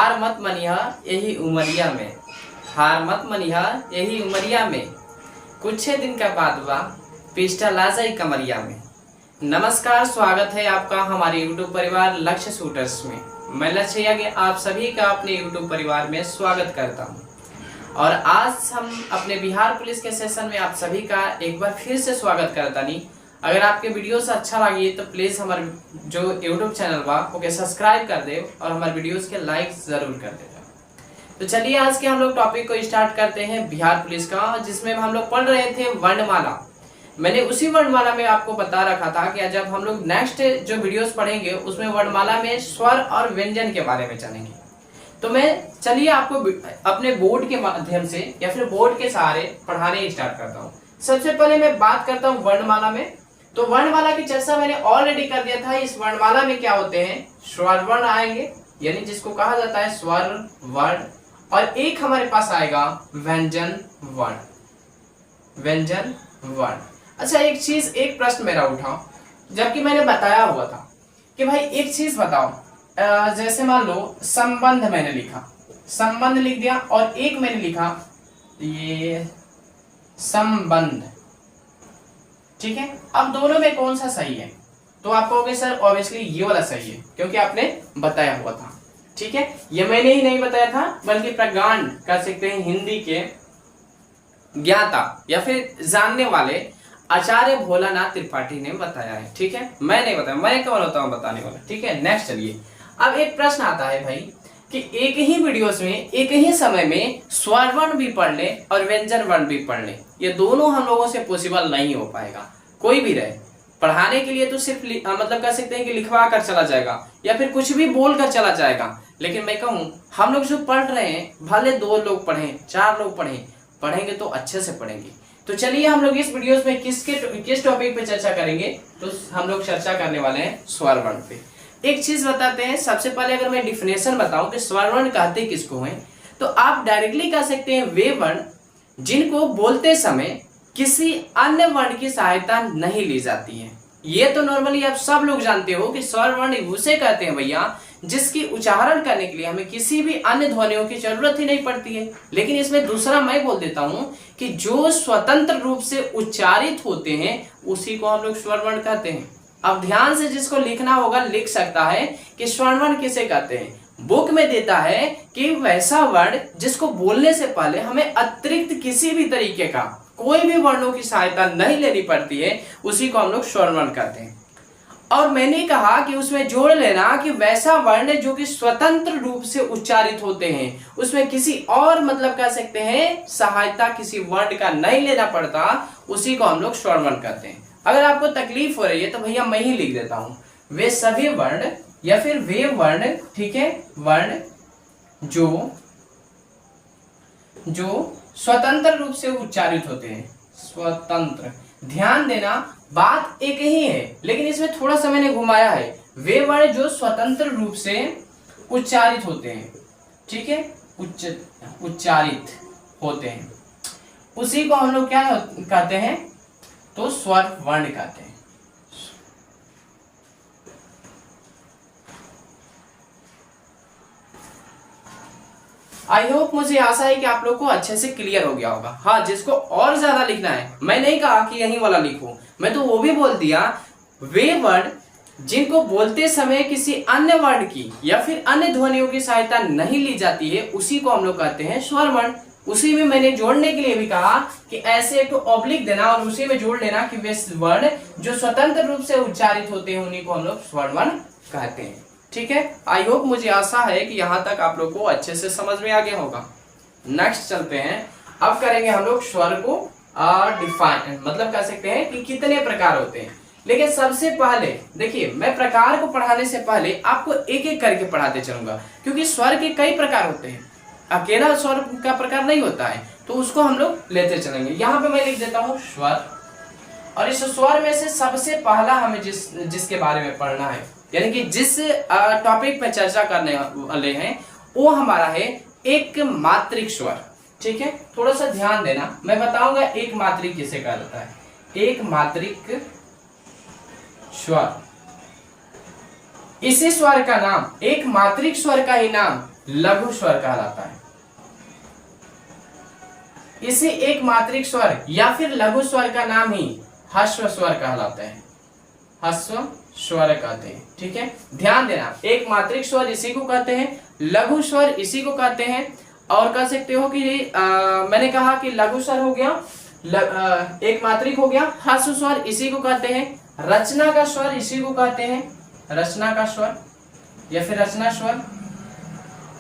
हार मत मनिहा यही उमरिया में, हार मत मनिहा यही उमरिया में, कुछ दिन का बाद बा पिस्टल आ जाई कमरिया में। नमस्कार, स्वागत है आपका हमारे यूट्यूब परिवार लक्ष्य शूटर्स में। मैं लक्ष्य आगे आप सभी का अपने यूट्यूब परिवार में स्वागत करता हूं। और आज हम अपने बिहार पुलिस के सेशन में आप सभी का एक बार फिर से स्वागत करता नहीं। अगर आपके वीडियोस अच्छा लगी तो प्लीज हमारे जो यूट्यूब चैनल बा ओके सब्सक्राइब कर दे और हमारे वीडियोस के लाइक जरूर कर देगा। तो चलिए आज के हम लोग टॉपिक को स्टार्ट करते हैं बिहार पुलिस का, जिसमें हम लोग पढ़ रहे थे वर्णमाला। मैंने उसी वर्णमाला में आपको बता रखा था कि जब हम लोग नेक्स्ट जो वीडियोस पढ़ेंगे उसमें वर्णमाला में स्वर और व्यंजन के बारे में जानेंगे। तो मैं चलिए आपको अपने बोर्ड के माध्यम से या फिर बोर्ड के सहारे पढ़ाने स्टार्ट करता हूँ। सबसे पहले मैं बात करता हूँ वर्णमाला में। तो वर्णमाला की चर्चा मैंने ऑलरेडी कर दिया था। इस वर्णमाला में क्या होते हैं, स्वर वर्ण आएंगे, यानी जिसको कहा जाता है स्वर वर्ण, और एक हमारे पास आएगा व्यंजन वर्ण, व्यंजन वर्ण। अच्छा, एक प्रश्न मेरा उठा, जबकि मैंने बताया हुआ था कि भाई एक चीज बताओ, जैसे मान लो संबंध मैंने लिखा, संबंध लिख दिया, और एक मैंने लिखा ये संबंध, ठीक है। अब दोनों में कौन सा सही है? तो आप कहोगे सर ऑब्वियसली ये वाला सही है, क्योंकि आपने बताया हुआ था, ठीक है। ये मैंने ही नहीं बताया था, बल्कि प्रगांड कर सकते हैं हिंदी के ज्ञाता या फिर जानने वाले आचार्य भोलानाथ त्रिपाठी ने बताया है, ठीक है। मैं नहीं बताया, मैं कौन होता हूं बताने वाला, ठीक है। नेक्स्ट चलिए, अब एक प्रश्न आता है भाई कि एक ही वीडियोस में एक ही समय में स्वर वर्ण भी पढ़ ले और व्यंजन वर्ण भी पढ़ ले, ये दोनों हम लोगों से पॉसिबल नहीं हो पाएगा। कोई भी रहे पढ़ाने के लिए तो सिर्फ मतलब कह सकते हैं कि लिखवा कर चला जाएगा या फिर कुछ भी बोल कर चला जाएगा। लेकिन मैं कहूँ हम लोग जो पढ़ रहे हैं, भले 2 लोग पढ़ें 4 लोग पढ़ेंगे तो अच्छे से पढ़ेंगे। तो चलिए हम लोग इस वीडियोस में किस टॉपिक पे चर्चा करेंगे, तो हम लोग चर्चा करने वाले हैं स्वर वर्ण पे। एक चीज बताते हैं, सबसे पहले अगर मैं डिफिनेशन बताऊं कि स्वर वर्ण कहते किसको हैं, तो आप डायरेक्टली कह सकते हैं वे वर्ण जिनको बोलते समय किसी अन्य वर्ण की सहायता नहीं ली जाती है। ये तो नॉर्मली आप सब लोग जानते हो कि स्वर वर्ण उसे कहते हैं भैया जिसकी उच्चारण करने के लिए हमें किसी भी अन्य ध्वनियों की जरूरत ही नहीं पड़ती है। लेकिन इसमें दूसरा मैं बोल देता हूं कि जो स्वतंत्र रूप से उच्चारित होते हैं उसी को हम लोग स्वर वर्ण कहते हैं। अब ध्यान से जिसको लिखना होगा लिख सकता है कि स्वर वर्ण किसे कहते हैं। बुक में देता है कि वैसा वर्ण जिसको बोलने से पहले हमें अतिरिक्त किसी भी तरीके का कोई भी वर्णों की सहायता नहीं लेनी पड़ती है, उसी को हम लोग स्वर वर्ण कहते हैं। और मैंने कहा कि उसमें जोड़ लेना कि वैसा वर्ण जो कि स्वतंत्र रूप से उच्चारित होते हैं, उसमें किसी और मतलब कह सकते हैं सहायता किसी वर्ण का नहीं लेना पड़ता, उसी को हम लोग स्वर वर्ण कहते हैं। अगर आपको तकलीफ हो रही है तो भैया मैं ही लिख देता हूं, वे सभी वर्ण या फिर वे वर्ण, ठीक है, वर्ण जो स्वतंत्र रूप से उच्चारित होते हैं, स्वतंत्र। ध्यान देना बात एक ही है, लेकिन इसमें थोड़ा सा मैंने घुमाया है। वे वर्ण जो स्वतंत्र रूप से उच्चारित होते हैं, ठीक है, उच्चारित होते हैं, उसी को हम लोग क्या कहते हैं, तो स्वर वर्ण कहते हैं। आई होप, मुझे आशा है कि आप लोग को अच्छे से क्लियर हो गया होगा। हाँ, जिसको और ज्यादा लिखना है, मैं नहीं कहा कि यही वाला लिखो, मैं तो वो भी बोल दिया वे वर्ण जिनको बोलते समय किसी अन्य वर्ण की या फिर अन्य ध्वनियों की सहायता नहीं ली जाती है, उसी को हम लोग कहते हैं स्वर वर्ण। उसी में मैंने जोड़ने के लिए भी कहा कि ऐसे एक ऑब्लिक देना और उसी में जोड़ लेना कि वे वर्ण जो स्वतंत्र रूप से उच्चारित होते हैं उन्हीं को हम लोग स्वर वर्ण कहते हैं, ठीक है। आई होप, मुझे आशा है कि यहाँ तक आप लोग को अच्छे से समझ में आ गया होगा। नेक्स्ट चलते हैं, अब करेंगे हम लोग स्वर को डिफाइन, मतलब कह सकते हैं कि कितने प्रकार होते हैं। लेकिन सबसे पहले देखिए, मैं प्रकार को पढ़ाने से पहले आपको एक एक करके पढ़ाते चलूंगा, क्योंकि स्वर के कई प्रकार होते हैं, अकेला स्वर का प्रकार नहीं होता है, तो उसको हम लोग लेते चलेंगे। यहाँ पे मैं लिख देता हूँ स्वर, और इस स्वर में से सबसे पहला हमें जिसके बारे में पढ़ना है, यानी कि जिस टॉपिक पे चर्चा करने वाले हैं, वो हमारा है एक मात्रिक स्वर, ठीक है। थोड़ा सा ध्यान देना, मैं बताऊंगा एक मात्रिक किसे कहा जाता है। एक मात्रिक स्वर, इसी स्वर का नाम, एक मात्रिक स्वर का ही नाम लघु स्वर कहलाता है। इसी एक मात्रिक स्वर या फिर लघु स्वर का नाम ही ह्रस्व स्वर कहलाता है, ह्रस्व स्वर कहते हैं। ठीक है, ध्यान देना, एक मात्रिक स्वर इसी को कहते हैं, लघु स्वर इसी को कहते हैं। और कह सकते हो कि मैंने कहा कि लघु स्वर हो गया, एक मात्रिक हो गया, ह्रस्व स्वर इसी को कहते हैं, रचना का स्वर इसी को कहते हैं, रचना का स्वर या फिर रचना स्वर।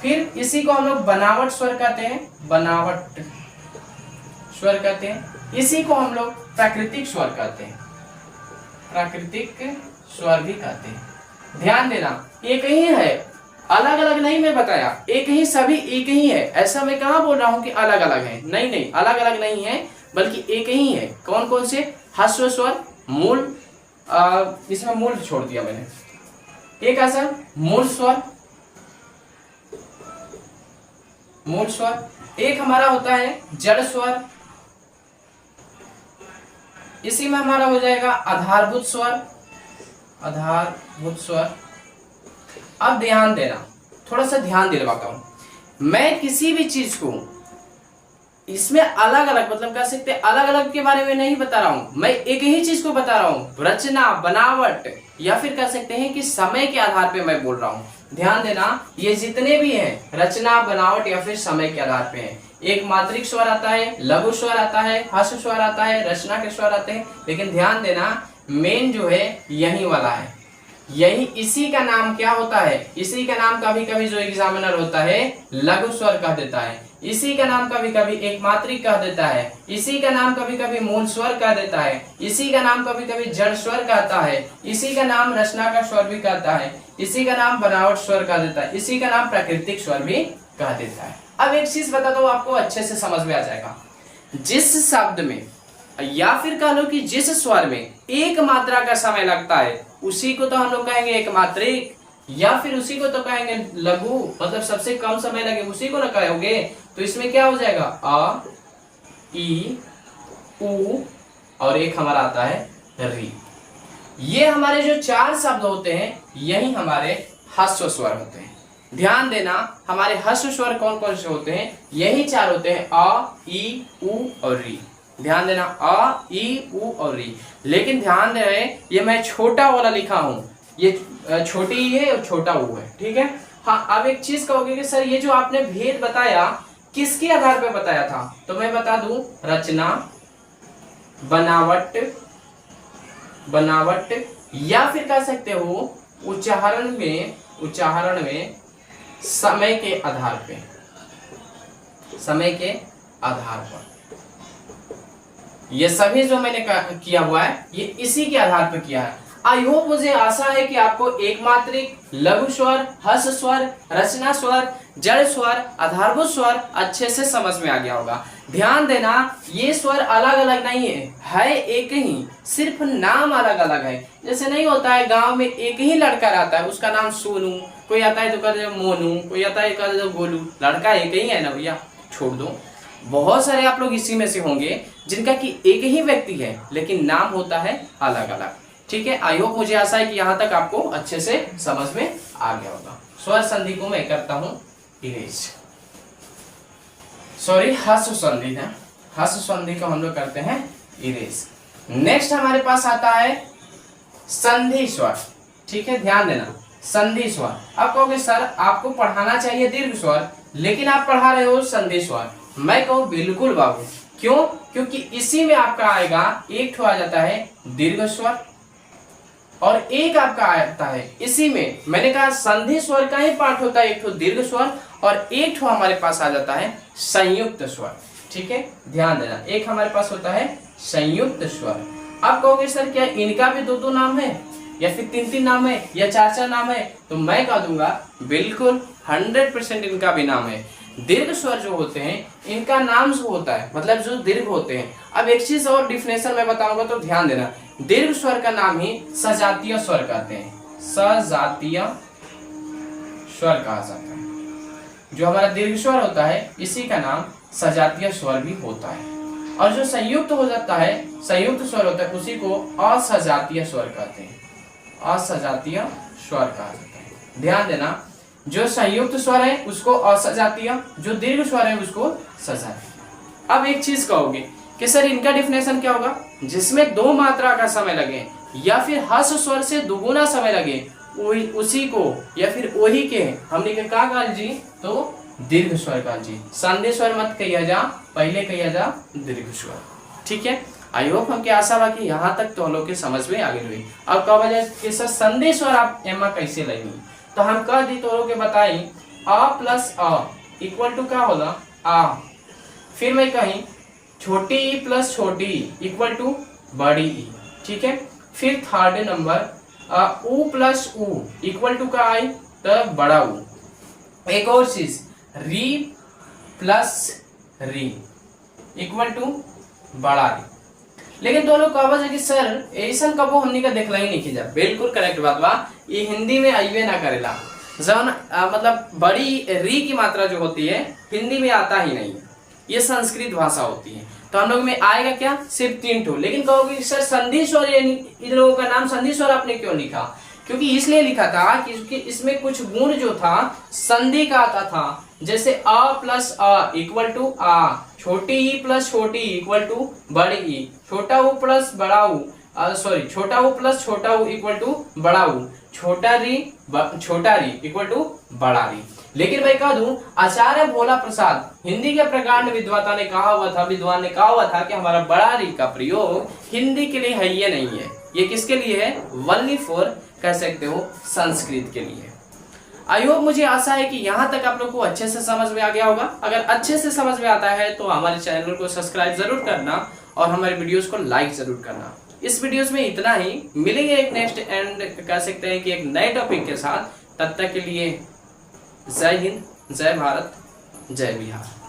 फिर इसी को हम लोग बनावट स्वर कहते हैं, बनावट स्वर कहते हैं। इसी को हम लोग प्राकृतिक स्वर कहते हैं, प्राकृतिक स्वर भी कहते हैं। ध्यान देना, एक ही है, अलग अलग नहीं मैं बताया, एक ही, सभी एक ही है। ऐसा मैं कहाँ बोल रहा हूँ कि अलग अलग है, नहीं नहीं, अलग अलग नहीं है, बल्कि एक ही है। कौन कौन से? ह्रस्व स्वर, मूल, इसमें मूल छोड़ दिया मैंने, एक ऐसा मूल स्वर, मूल स्वर। एक हमारा होता है जड़ स्वर, इसी में हमारा हो जाएगा आधारभूत स्वर, आधारभूत स्वर। अब ध्यान देना, थोड़ा सा ध्यान दिलवाता हूं, मैं किसी भी चीज को इसमें अलग अलग, मतलब कह सकते हैं अलग अलग के बारे में नहीं बता रहा हूं, मैं एक ही चीज को बता रहा हूं, रचना, बनावट या फिर कह सकते हैं कि समय के आधार पे मैं बोल रहा हूं। ध्यान देना, ये जितने भी हैं रचना, बनावट या फिर समय के आधार पे हैं। एक मात्रिक स्वर आता है, लघु स्वर आता है, ह्रस्व स्वर आता है, रचना के स्वर आते हैं। लेकिन ध्यान देना, मेन जो है यही वाला है, यही, इसी का नाम क्या होता है? इसी का नाम कभी कभी जो एग्जामिनर होता है लघु स्वर कह देता है, इसी का नाम कभी कभी एक मात्रिक कह देता है, इसी का नाम कभी कभी मूल स्वर कह देता है, इसी का नाम कभी कभी जड़ स्वर कहता है, इसी का नाम रचना का स्वर भी कहता है, इसी का नाम बनावट स्वर कह देता है, इसी का नाम प्राकृतिक स्वर भी कह देता है। अब एक चीज बताता हूँ, आपको अच्छे से समझ में आ जाएगा। जिस शब्द में या फिर कह लो कि जिस स्वर में एक मात्रा का समय लगता है उसी को तो हम लोग कहेंगे एक मात्रिक, या फिर उसी को तो कहेंगे लघु, मतलब सबसे कम समय लगे उसी को ना कहोगे। तो इसमें क्या हो जाएगा? अ, ई, उ और एक हमारा आता है री। ये हमारे जो चार शब्द होते हैं यही हमारे ह्रस्व स्वर होते हैं। ध्यान देना, हमारे ह्रस्व स्वर कौन कौन से होते हैं? यही चार होते हैं, अ, ई, उ और री। ध्यान देना, अ, ई, उ और री। लेकिन ध्यान दे रहे, ये मैं छोटा वाला लिखा हूं, ये छोटी ई है और छोटा उ है। ठीक है, हाँ। अब एक चीज कहोगे कि सर ये जो आपने भेद बताया किसके आधार पर बताया था? तो मैं बता दूं, रचना, बनावट, बनावट या फिर कह सकते हो उच्चारण में समय के आधार पे, समय के आधार पर। ये सभी जो मैंने किया हुआ है ये इसी के आधार पर किया है। आई होप, मुझे आशा है कि आपको एक मात्रिक, लघु स्वर, ह्रस्व स्वर, रचना स्वर, जड़ स्वर, आधारभूत स्वर अच्छे से समझ में आ गया होगा। ध्यान देना, ये स्वर अलग अलग नहीं है एक ही, सिर्फ नाम अलग अलग है। जैसे नहीं होता है गांव में एक ही लड़का रहता है, उसका नाम सोनू, कोई आता है तो कहते हैं मोनू, कोई आता है कहते हैं गोलू, लड़का एक ही है ना भैया, छोड़ दो। बहुत सारे आप लोग इसी में से होंगे जिनका कि एक ही व्यक्ति है लेकिन नाम होता है अलग अलग। ठीक है, आई होप, मुझे आशा है कि यहाँ तक आपको अच्छे से समझ में आ गया होगा। स्वर संधि को मैं करता हूँ इरेज, सॉरी ह्रस्व संधि है, ह्रस्व संधि को हम लोग करते हैं इरेज। नेक्स्ट हमारे पास आता है संधि स्वर। ठीक है, ध्यान देना, संधि स्वर। आप कहोगे सर आपको पढ़ाना चाहिए दीर्घ स्वर, लेकिन आप पढ़ा रहे हो संधि स्वर। मैं कहूँ बिल्कुल बाबू, क्यों? क्योंकि इसी में आपका आएगा, एक ठो आ जाता है दीर्घ स्वर और एक आपका आता है इसी में, मैंने कहा संधि स्वर का ही पार्ट होता है एक ठो दीर्घ स्वर और एक ठो हमारे पास आ जाता है संयुक्त स्वर। ठीक है, ध्यान देना, एक हमारे पास होता है संयुक्त स्वर। आप कहोगे सर क्या इनका भी दो दो नाम है या फिर तीन तीन नाम है या चार चार नाम है? तो मैं कह दूंगा बिल्कुल 100% इनका भी नाम है। दीर्घ स्वर जो होते हैं इनका नाम जो होता है, मतलब जो दीर्घ होते हैं। अब एक चीज और डिफिनेशन में बताऊंगा तो ध्यान देना, दीर्घ स्वर का नाम ही सजातीय स्वर कहते हैं, सजातीय स्वर कहा जाता है। जो हमारा दीर्घ स्वर होता है इसी का नाम सजातीय स्वर भी होता है। और जो संयुक्त हो जाता है, संयुक्त स्वर होता है, उसी को असजातीय स्वर कहते हैं, असजातीय स्वर कहा जाता है। ध्यान देना, जो संयुक्त स्वर है उसको अ सजातीय, जो दीर्घ स्वर है उसको सजातीय। अब एक चीज कहोगे कि सर इनका डिफिनेशन क्या होगा, जिसमें 2 मात्रा का समय लगे या फिर हर्ष स्वर से दुगुना समय लगे उसी को या फिर वही के हमने के का काल जी, तो दीर्घ स्वर काल जी। संधि स्वर मत कहिया जा, पहले कहिया जा दीर्घ स्वर। ठीक है, आई होप हमके आशा बा कि यहाँ तक तो हम लोग के समझ में आ गई हुई। अब कह वजह कि सर संधि स्वर आप एमा कैसे लेनी, तो हम कह दी तो लोग के बताई अ प्लस अ इक्वल टू क्या होला आ। फिर मैं कहीं छोटी ई प्लस छोटी ई इक्वल टू बड़ी ई। ठीक है, फिर थर्ड नंबर उ प्लस उ इक्वल टू का आई तो बड़ा उ। एक और चीज री प्लस री इक्वल टू बड़ा री। लेकिन तो लोग कहबा है कि सर ऐसा कबो हमनी का देखला ही नहीं खींचा। बिल्कुल करेक्ट बात बा, ये हिंदी में आइए ना करेला। जौन मतलब बड़ी री की मात्रा जो होती है हिंदी में आता ही नहीं है, ये संस्कृत भाषा होती है। तो हम लोग में आएगा क्या, सिर्फ 3 ठो। लेकिन कहोगे सर संधि स्वर, इन लोगों का नाम संधि स्वर आपने क्यों लिखा, क्योंकि इसलिए लिखा था कि इसमें कुछ गुण जो था संधि का आता था। जैसे अ प्लस अ इक्वल टू आ, छोटी ई प्लस छोटी इक्वल टू बड़ी ई, छोटा उ प्लस बड़ा उ छोटा उ प्लस छोटा उ इक्वल टू बड़ा उ, छोटा री इक्वल टू बड़ा री। लेकिन मैं कह दूं आचार्य भोला प्रसाद हिंदी के प्रकांड विद्वान ने कहा हुआ था कि हमारा बड़ा री का प्रयोग हिंदी के लिए है, ये नहीं है, ये किसके लिए है, ओनली फॉर कह सकते हो संस्कृत के लिए। आई होप मुझे आशा है कि यहाँ तक आप लोग को अच्छे से समझ में आ गया होगा। अगर अच्छे से समझ में आता है तो हमारे चैनल को सब्सक्राइब जरूर करना और हमारे वीडियोस को लाइक जरूर करना। इस वीडियोस में इतना ही, मिलेंगे एक नेक्स्ट एंड कह सकते हैं कि एक नए टॉपिक के साथ। तब तक के लिए जय हिंद, जय भारत, जय बिहार।